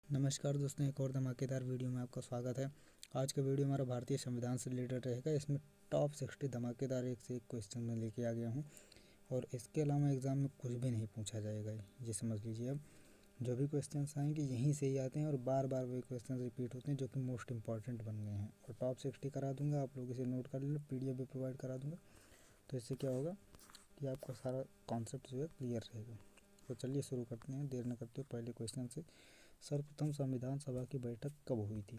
नमस्कार दोस्तों, एक और धमाकेदार वीडियो में आपका स्वागत है। आज का वीडियो हमारा भारतीय संविधान से रिलेटेड रहेगा। इसमें टॉप 60 धमाकेदार एक से एक क्वेश्चन में लेके आ गया हूँ और इसके अलावा एग्ज़ाम में कुछ भी नहीं पूछा जाएगा, ये समझ लीजिए। अब जो भी क्वेश्चन आएंगे यहीं से ही आते हैं और बार बार वही क्वेश्चन रिपीट होते हैं जो कि मोस्ट इंपॉर्टेंट बन गए हैं। और टॉप 60 करा दूँगा, आप लोग इसे नोट कर लेना, PDF भी प्रोवाइड करा दूँगा। तो इससे क्या होगा कि आपका सारा कॉन्सेप्ट जो है क्लियर रहेगा। तो चलिए शुरू करते हैं, देर न करते हुए पहले क्वेश्चन से। सर्वप्रथम संविधान सभा की बैठक कब हुई थी?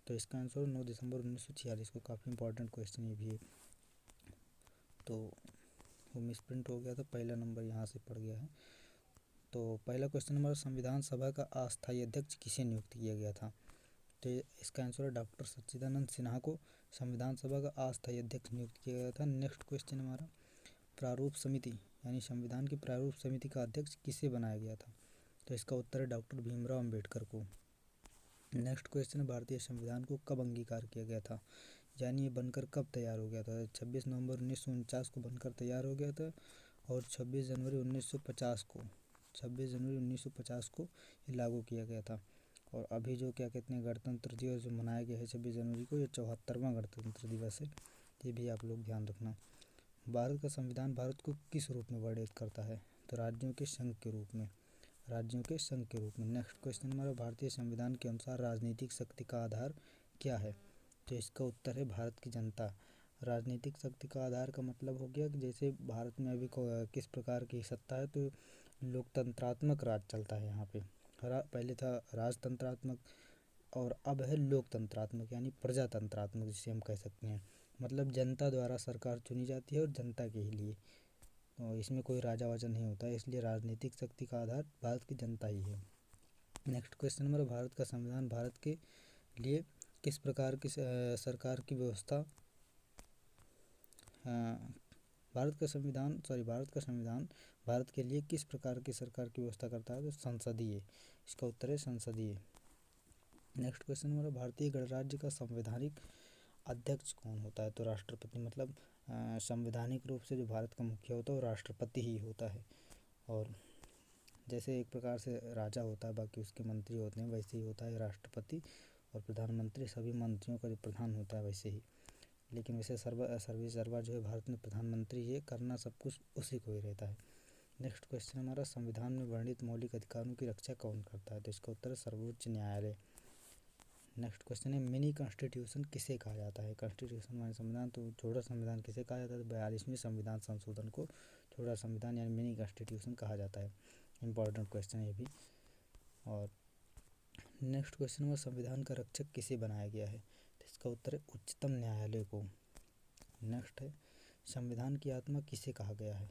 तो इसका आंसर 9 दिसंबर 1946 को। काफ़ी इंपॉर्टेंट क्वेश्चन ये भी है, तो वो मिसप्रिंट हो गया था, पहला नंबर यहाँ से पड़ गया है। तो पहला क्वेश्चन हमारा, संविधान सभा का अस्थायी अध्यक्ष किसे नियुक्त किया गया था? तो इसका आंसर है डॉक्टर सच्चिदानंद सिन्हा को संविधान सभा का अस्थायी अध्यक्ष नियुक्त किया गया था। नेक्स्ट क्वेश्चन हमारा, प्रारूप समिति यानी संविधान की प्रारूप समिति का अध्यक्ष किसे बनाया गया था? तो इसका उत्तर है डॉक्टर भीमराव अम्बेडकर को। नेक्स्ट क्वेश्चन है, भारतीय संविधान को कब अंगीकार किया गया था, यानी ये बनकर कब तैयार हो गया था? 26 नवंबर 1949 को बनकर तैयार हो गया था और 26 जनवरी 1950 को ये लागू किया गया था। और अभी जो क्या कहते हैं, गणतंत्र दिवस जो मनाया गया है 26 जनवरी को, ये 74वां गणतंत्र दिवस है। ये भी आप लोग ध्यान रखना। भारत का संविधान भारत को किस रूप में वर्णित करता है? तो राज्यों के संघ के रूप में। नेक्स्ट क्वेश्चन हमारा, भारतीय संविधान के अनुसार राजनीतिक शक्ति का आधार क्या है? तो इसका उत्तर है भारत की जनता। राजनीतिक शक्ति का आधार का मतलब हो गया कि जैसे भारत में अभी किस प्रकार की सत्ता है, तो लोकतंत्रात्मक राज चलता है यहाँ पे। पहले था राजतंत्रात्मक और अब है लोकतंत्रात्मक यानी प्रजातंत्रात्मक, जिसे हम कह सकते हैं। मतलब जनता द्वारा सरकार चुनी जाती है और जनता के ही लिए, और इसमें कोई राजा वाजा नहीं होता है, इसलिए राजनीतिक शक्ति का आधार भारत की जनता ही है। नेक्स्ट क्वेश्चन नंबर, भारत का संविधान भारत के लिए किस प्रकार की सरकार की व्यवस्था भारत का संविधान भारत के लिए किस प्रकार की सरकार की व्यवस्था करता है? तो संसदीय। इसका उत्तर है संसदीय। नेक्स्ट क्वेश्चन हमारा, भारतीय गणराज्य का संवैधानिक अध्यक्ष कौन होता है? तो राष्ट्रपति। मतलब संवैधानिक रूप से जो भारत का मुखिया होता है वो राष्ट्रपति ही होता है। और जैसे एक प्रकार से राजा होता है, बाकी उसके मंत्री होते हैं, वैसे ही होता है राष्ट्रपति। और प्रधानमंत्री सभी मंत्रियों का जो प्रधान होता है वैसे ही। लेकिन वैसे सर्वा जो है भारत में प्रधानमंत्री, ये करना सब कुछ उसी को ही रहता है। नेक्स्ट क्वेश्चन हमारा, संविधान में वर्णित मौलिक अधिकारों की रक्षा कौन करता है? तो इसका उत्तर है सर्वोच्च न्यायालय। नेक्स्ट क्वेश्चन है, मिनी कॉन्स्टिट्यूशन किसे कहा जाता है? कॉन्स्टिट्यूशन माने संविधान, तो छोटा संविधान किसे कहा जाता है? 42वें संविधान संशोधन को छोटा संविधान यानी मिनी कॉन्स्टिट्यूशन कहा जाता है। इंपॉर्टेंट क्वेश्चन है ये भी। और नेक्स्ट क्वेश्चन में, संविधान का रक्षक किसे बनाया गया है? तो इसका उत्तर है उच्चतम न्यायालय को। नेक्स्ट है, संविधान की आत्मा किसे कहा गया है?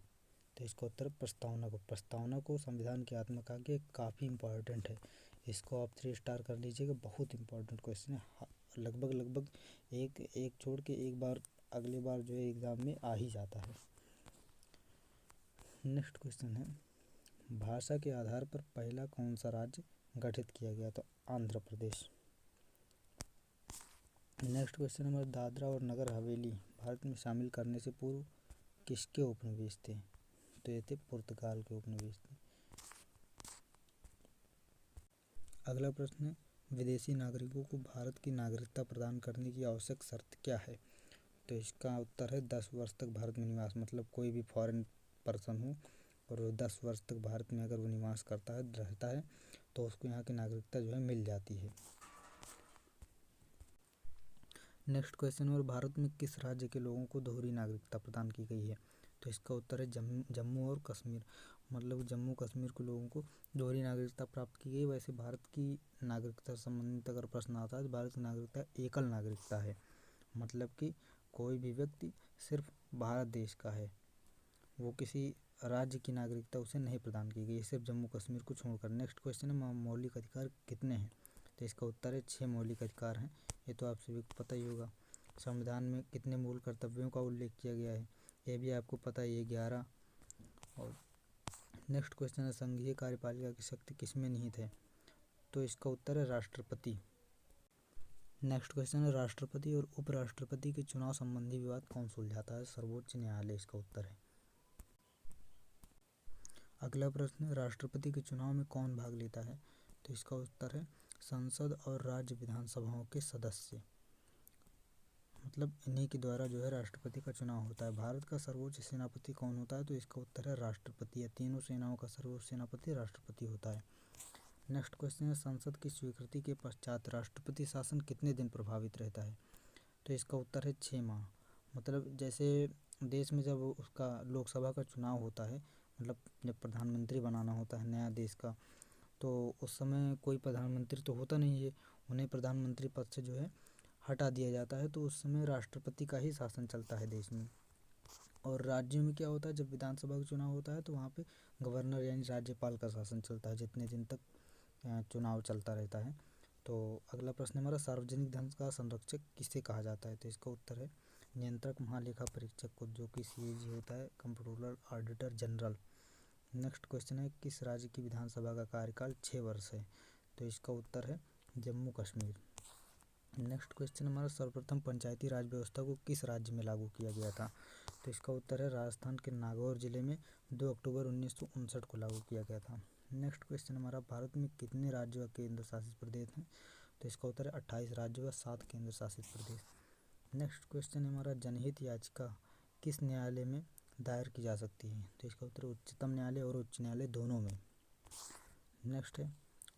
तो इसका उत्तर है प्रस्तावना को संविधान की आत्मा कहा गया। काफ़ी इंपॉर्टेंट है, इसको आप 3 स्टार कर लीजिएगा, बहुत इंपॉर्टेंट क्वेश्चन है। लगभग एक छोड़ के एक बार अगले बार जो है एग्ज़ाम में आ ही जाता है। नेक्स्ट क्वेश्चन है, भाषा के आधार पर पहला कौन सा राज्य गठित किया गया? तो आंध्र प्रदेश। नेक्स्ट क्वेश्चन हमारा, दादरा और नगर हवेली भारत में शामिल करने से पूर्व किसके उपनिवेश थे? तो ये थे पुर्तगाल के उपनिवेश थे। अगला प्रश्न है, विदेशी नागरिकों को भारत की नागरिकता प्रदान करने की आवश्यक शर्त क्या है? तो इसका उत्तर है 10 वर्ष तक भारत में निवास। मतलब कोई भी फॉरेन पर्सन हो और वो 10 वर्ष तक भारत में अगर वो निवास रहता है तो उसको यहाँ की नागरिकता जो है मिल जाती है। नेक्स्ट क्वेश्चन, और भारत में किस राज्य के लोगों को दोहरी नागरिकता प्रदान की गई है? तो इसका उत्तर है जम्मू और कश्मीर। मतलब जम्मू कश्मीर के लोगों को दोहरी नागरिकता प्राप्त की गई। वैसे भारत की नागरिकता संबंधित अगर प्रश्न आता है तो भारत की नागरिकता एकल नागरिकता है। मतलब कि कोई भी व्यक्ति सिर्फ भारत देश का है, वो किसी राज्य की नागरिकता उसे नहीं प्रदान की गई, सिर्फ जम्मू कश्मीर को छोड़कर। नेक्स्ट क्वेश्चन है, मौलिक अधिकार कितने हैं? तो इसका उत्तर है 6 मौलिक अधिकार हैं। ये तो आप सभी को पता ही होगा। संविधान में कितने मूल कर्तव्यों का उल्लेख किया गया है, ये भी आपको पता है, ये 11। और नेक्स्ट क्वेश्चन है, संघीय कार्यपालिका की शक्ति किसमें निहित है? तो इसका उत्तर है राष्ट्रपति। नेक्स्ट क्वेश्चन है, राष्ट्रपति और उपराष्ट्रपति के चुनाव संबंधी विवाद कौन सुलझाता है? सर्वोच्च न्यायालय इसका उत्तर है। अगला प्रश्न है, राष्ट्रपति के चुनाव में कौन भाग लेता है? तो इसका उत्तर है संसद और राज्य विधानसभाओं के सदस्य, मतलब इन्हीं के द्वारा जो है राष्ट्रपति का चुनाव होता है। भारत का सर्वोच्च सेनापति कौन होता है? तो इसका उत्तर है राष्ट्रपति। या तीनों सेनाओं का सर्वोच्च सेनापति राष्ट्रपति होता है। नेक्स्ट क्वेश्चन है, संसद की स्वीकृति के पश्चात राष्ट्रपति शासन कितने दिन प्रभावित रहता है? तो इसका उत्तर है 6 माह। मतलब जैसे देश में जब उसका लोकसभा का चुनाव होता है, मतलब जब प्रधानमंत्री बनाना होता है नया देश का, तो उस समय कोई प्रधानमंत्री तो होता नहीं है, उन्हें प्रधानमंत्री पद से जो है हटा दिया जाता है, तो उस समय राष्ट्रपति का ही शासन चलता है देश में। और राज्यों में क्या होता है, जब विधानसभा का चुनाव होता है तो वहाँ पे गवर्नर यानी राज्यपाल का शासन चलता है जितने दिन तक चुनाव चलता रहता है। तो अगला प्रश्न हमारा, सार्वजनिक धन का संरक्षक किसे कहा जाता है? तो इसका उत्तर है नियंत्रक महालेखा परीक्षक को, जो कि CAG होता है, comptroller auditor general. Next question है, किस राज्य की विधानसभा का कार्यकाल 6 वर्ष है? तो इसका उत्तर है जम्मू कश्मीर। नेक्स्ट क्वेश्चन हमारा, सर्वप्रथम पंचायती राज व्यवस्था को किस राज्य में लागू किया गया था? तो इसका उत्तर है राजस्थान के नागौर जिले में 2 अक्टूबर 1959 को लागू किया गया था। नेक्स्ट क्वेश्चन हमारा, भारत में कितने राज्य व केंद्र शासित प्रदेश हैं? तो इसका उत्तर है 28 राज्य व 7 केंद्र शासित प्रदेश। नेक्स्ट क्वेश्चन हमारा, जनहित याचिका किस न्यायालय में दायर की जा सकती है? तो इसका उत्तर उच्चतम न्यायालय और उच्च न्यायालय दोनों में। नेक्स्ट है,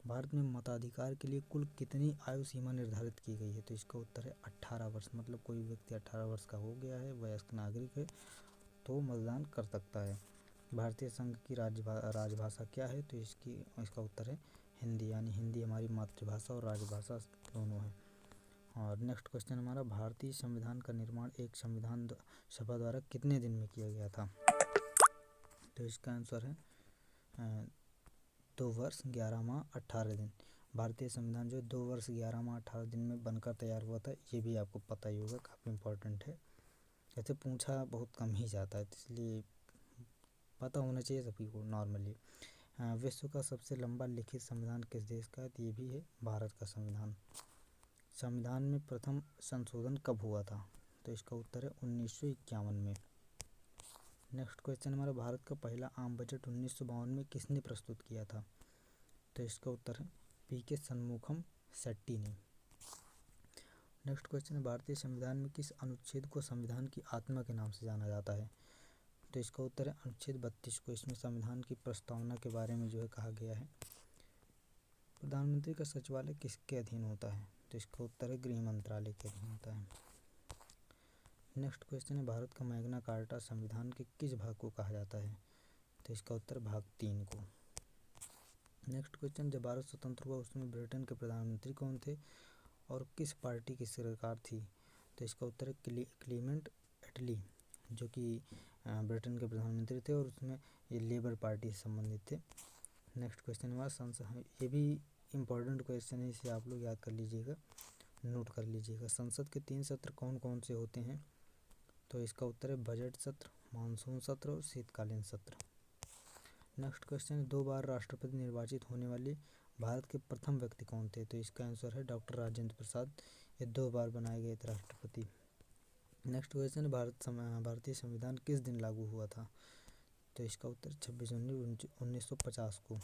भारत में मताधिकार के लिए कुल कितनी आयु सीमा निर्धारित की गई है? तो इसका उत्तर है 18 वर्ष। मतलब कोई व्यक्ति 18 वर्ष का हो गया है, वयस्क नागरिक है, तो मतदान कर सकता है। भारतीय संघ की राजभाषा क्या है? तो इसका उत्तर है हिंदी, यानी हिंदी हमारी मातृभाषा और राजभाषा दोनों है। और नेक्स्ट क्वेश्चन हमारा, भारतीय संविधान का निर्माण एक संविधान सभा द्वारा कितने दिन में किया गया था? तो इसका आंसर है 2 वर्ष 11 माह 18 दिन। भारतीय संविधान जो 2 वर्ष 11 माह 18 दिन में बनकर तैयार हुआ था, ये भी आपको पता ही होगा, काफ़ी इम्पोर्टेंट है। ऐसे पूछा बहुत कम ही जाता है, तो इसलिए पता होना चाहिए सभी को नॉर्मली। विश्व का सबसे लंबा लिखित संविधान किस देश का है? तो ये भी है भारत का संविधान। संविधान में प्रथम संशोधन कब हुआ था? तो इसका उत्तर है 1951 में। नेक्स्ट क्वेश्चन हमारा, भारत का पहला आम बजट 1952 में किसने प्रस्तुत किया था? तो इसका उत्तर है PK शनमुखम शेट्टी ने। नेक्स्ट क्वेश्चन है, भारतीय संविधान में किस अनुच्छेद को संविधान की आत्मा के नाम से जाना जाता है? तो इसका उत्तर है अनुच्छेद 32 को। इसमें संविधान की प्रस्तावना के बारे में जो है कहा गया है। प्रधानमंत्री का सचिवालय किसके अधीन होता है? तो इसका उत्तर है गृह मंत्रालय के अधीन होता है। नेक्स्ट क्वेश्चन है, भारत का मैग्ना कार्टा संविधान के किस भाग को कहा जाता है? तो इसका उत्तर भाग 3 को। नेक्स्ट क्वेश्चन, जब भारत स्वतंत्र हुआ उसमें ब्रिटेन के प्रधानमंत्री कौन थे और किस पार्टी की सरकार थी? तो इसका उत्तर है क्लीमेंट एटली, जो कि ब्रिटेन के प्रधानमंत्री थे और उसमें ये लेबर पार्टी से संबंधित थे। नेक्स्ट क्वेश्चन हमारा संसद, ये भी इम्पोर्टेंट क्वेश्चन है, इसे आप लोग याद कर लीजिएगा, नोट कर लीजिएगा। संसद के 3 सत्र कौन कौन से होते हैं? तो इसका उत्तर है बजट सत्र, मानसून सत्र और शीतकालीन सत्र। नेक्स्ट क्वेश्चन है, 2 बार राष्ट्रपति निर्वाचित होने वाले भारत के प्रथम व्यक्ति कौन थे? तो इसका आंसर है डॉक्टर राजेंद्र प्रसाद, ये 2 बार बनाए गए थे राष्ट्रपति। नेक्स्ट क्वेश्चन, भारतीय संविधान किस दिन लागू हुआ था? तो इसका उत्तर 26 जनवरी 1950 को,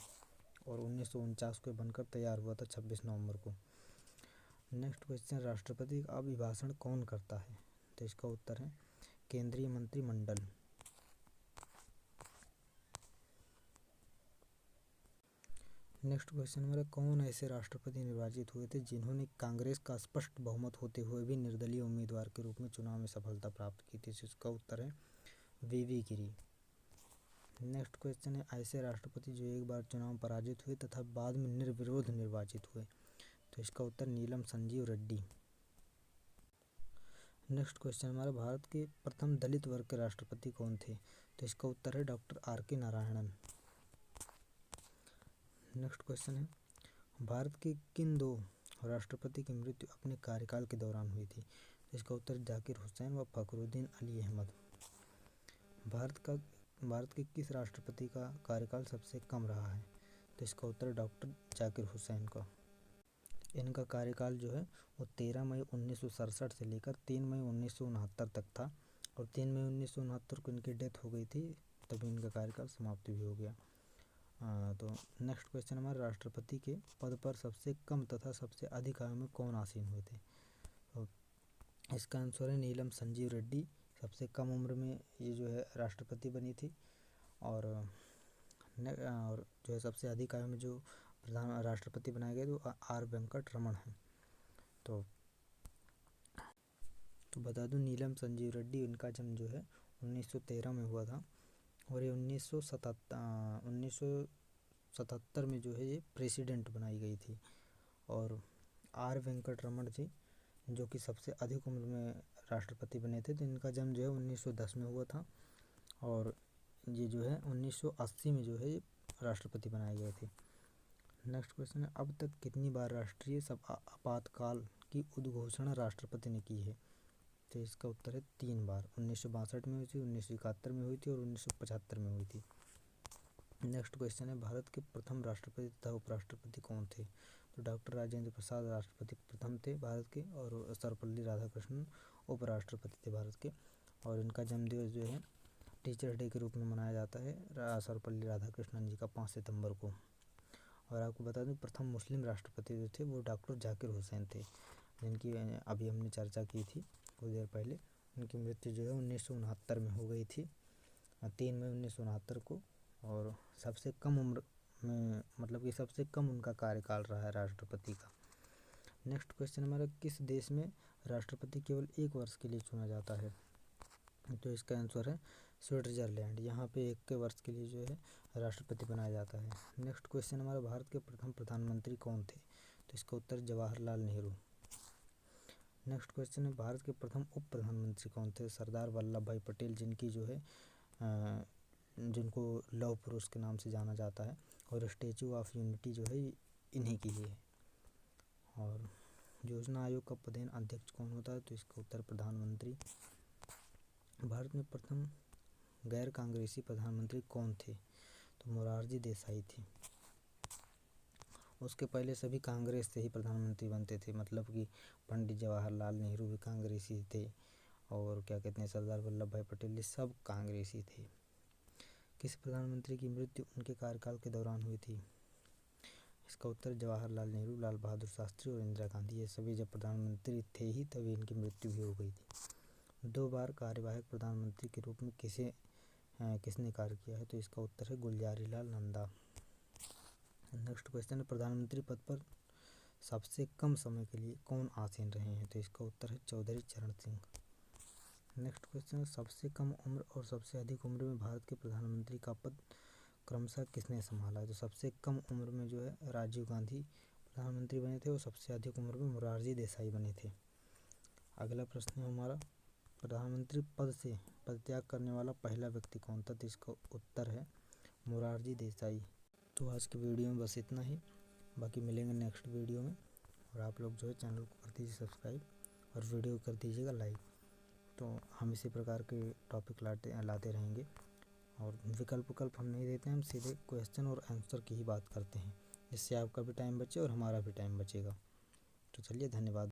और 1949 को बनकर तैयार हुआ था 26 नवंबर को। नेक्स्ट क्वेश्चन, राष्ट्रपति का अभिभाषण कौन करता है? तो इसका उत्तर है केंद्रीय मंत्रिमंडल। नेक्स्ट क्वेश्चन हमारा, कौन ऐसे राष्ट्रपति निर्वाचित हुए थे जिन्होंने कांग्रेस का स्पष्ट बहुमत होते हुए भी निर्दलीय उम्मीदवार के रूप में चुनाव में सफलता प्राप्त की थी? इसका उत्तर है VV गिरी। नेक्स्ट क्वेश्चन है, ऐसे राष्ट्रपति जो एक बार चुनाव में पराजित हुए तथा बाद में निर्विरोध निर्वाचित हुए? तो इसका उत्तर नीलम संजीव रेड्डी। नेक्स्ट क्वेश्चन हमारा, भारत के प्रथम दलित वर्ग के राष्ट्रपति कौन थे? तो इसका उत्तर है doctor RK Narayanan. Next question है, भारत के किन 2 राष्ट्रपति की मृत्यु अपने कार्यकाल के दौरान हुई थी? तो इसका उत्तर जाकिर हुसैन व फखरुद्दीन अली अहमद। भारत के किस राष्ट्रपति का कार्यकाल सबसे कम रहा है? तो इसका उत्तर डॉक्टर जाकिर हुसैन का। इनका कार्यकाल जो है वो 13 मई 1967 से लेकर 3 मई 1969 तक था, और 3 मई 1969 को इनकी डेथ हो गई थी, तभी इनका कार्यकाल समाप्त भी हो गया। तो नेक्स्ट क्वेश्चन हमारा, राष्ट्रपति के पद पर सबसे कम तथा सबसे अधिक आयु में कौन आसीन हुए थे? तो इसका आंसर है नीलम संजीव रेड्डी। सबसे कम उम्र में ये जो है राष्ट्रपति बनी थी। और जो है सबसे अधिक आयु में जो प्रधान राष्ट्रपति बनाए गए तो आर वेंकट रमन है। तो बता दूं, नीलम संजीव रेड्डी, उनका जन्म जो है 1913 में हुआ था और ये 1977 में जो है ये प्रेसिडेंट बनाई गई थी। और आर वेंकट रमन जी जो कि सबसे अधिक उम्र में राष्ट्रपति बने थे, तो इनका जन्म जो है 1910 में हुआ था और ये जो है 1980 में जो है ये राष्ट्रपति बनाए गए थे। नेक्स्ट क्वेश्चन है, अब तक कितनी बार राष्ट्रीय आपातकाल की उद्घोषणा राष्ट्रपति ने की है? तो इसका उत्तर है 3 बार। 1962 में हुई थी, 1971 में हुई थी और 1975 में हुई थी। नेक्स्ट क्वेश्चन है, भारत के प्रथम राष्ट्रपति तथा उपराष्ट्रपति कौन थे? तो डॉक्टर राजेंद्र प्रसाद राष्ट्रपति प्रथम थे भारत के और सर्वपल्ली राधाकृष्णन उपराष्ट्रपति थे भारत के। और इनका जन्मदिवस जो है टीचर्स डे के रूप में मनाया जाता है सर्वपल्ली राधाकृष्णन जी का 5 सितंबर को। और आपको बता दूं, प्रथम मुस्लिम राष्ट्रपति जो थे वो डॉक्टर जाकिर हुसैन थे, जिनकी अभी हमने चर्चा की थी कुछ देर पहले। उनकी मृत्यु जो है 1969 में हो गई थी, 3 मई 1969 को। और सबसे कम उम्र में, मतलब कि सबसे कम उनका कार्यकाल रहा है राष्ट्रपति का। नेक्स्ट क्वेश्चन हमारा, किस देश में राष्ट्रपति केवल 1 वर्ष के लिए चुना जाता है? तो इसका आंसर है स्विट्जरलैंड। यहाँ पे 1 वर्ष के लिए जो है राष्ट्रपति बनाया जाता है। नेक्स्ट क्वेश्चन हमारा, भारत के प्रथम प्रधानमंत्री कौन थे? तो इसका उत्तर जवाहरलाल नेहरू। नेक्स्ट क्वेश्चन है, भारत के प्रथम उप प्रधानमंत्री कौन थे? सरदार वल्लभ भाई पटेल, जिनकी जो है जिनको लौह पुरुष के नाम से जाना जाता है। और स्टैचू ऑफ यूनिटी जो है इन्हीं की ही है। और योजना आयोग का पदेन अध्यक्ष कौन होता है? तो इसका उत्तर प्रधानमंत्री। भारत में प्रथम गैर कांग्रेसी प्रधानमंत्री कौन थे? तो मोरारजी देसाई थे। उसके पहले सभी कांग्रेस से ही प्रधानमंत्री बनते थे, मतलब कि पंडित जवाहरलाल नेहरू भी कांग्रेसी थे और क्या कहते हैं सरदार वल्लभ भाई पटेल, ये सब कांग्रेसी थे। किस प्रधानमंत्री की मृत्यु उनके कार्यकाल के दौरान हुई थी? इसका उत्तर जवाहरलाल नेहरू, लाल बहादुर शास्त्री और इंदिरा गांधी, ये सभी जब प्रधानमंत्री थे ही तभी इनकी मृत्यु भी हो गई थी। 2 बार कार्यवाहक प्रधानमंत्री के रूप में किसने कार्य किया है? तो इसका उत्तर है गुलजारीलाल नंदा। नेक्स्ट क्वेश्चन है, प्रधानमंत्री पद पर सबसे कम समय के लिए कौन आसीन रहे हैं? तो इसका उत्तर है चौधरी चरण सिंह। नेक्स्ट क्वेश्चन है, सबसे कम उम्र और सबसे अधिक उम्र में भारत के प्रधानमंत्री का पद क्रमशः किसने संभाला है? तो सबसे कम उम्र में जो है राजीव गांधी प्रधानमंत्री बने थे और सबसे अधिक उम्र में मोरारजी देसाई बने थे। अगला प्रश्न है हमारा, प्रधानमंत्री पद से पदत्याग करने वाला पहला व्यक्ति कौन था? तो इसका उत्तर है मोरारजी देसाई। तो आज की वीडियो में बस इतना ही, बाकी मिलेंगे नेक्स्ट वीडियो में। और आप लोग जो है चैनल को कर दीजिए सब्सक्राइब और वीडियो कर दीजिएगा लाइक। तो हम इसी प्रकार के टॉपिक लाते रहेंगे और विकल्प हम नहीं देते हैं, हम सीधे क्वेश्चन और आंसर की ही बात करते हैं, जिससे आपका भी टाइम बचे और हमारा भी टाइम बचेगा। तो चलिए, धन्यवाद।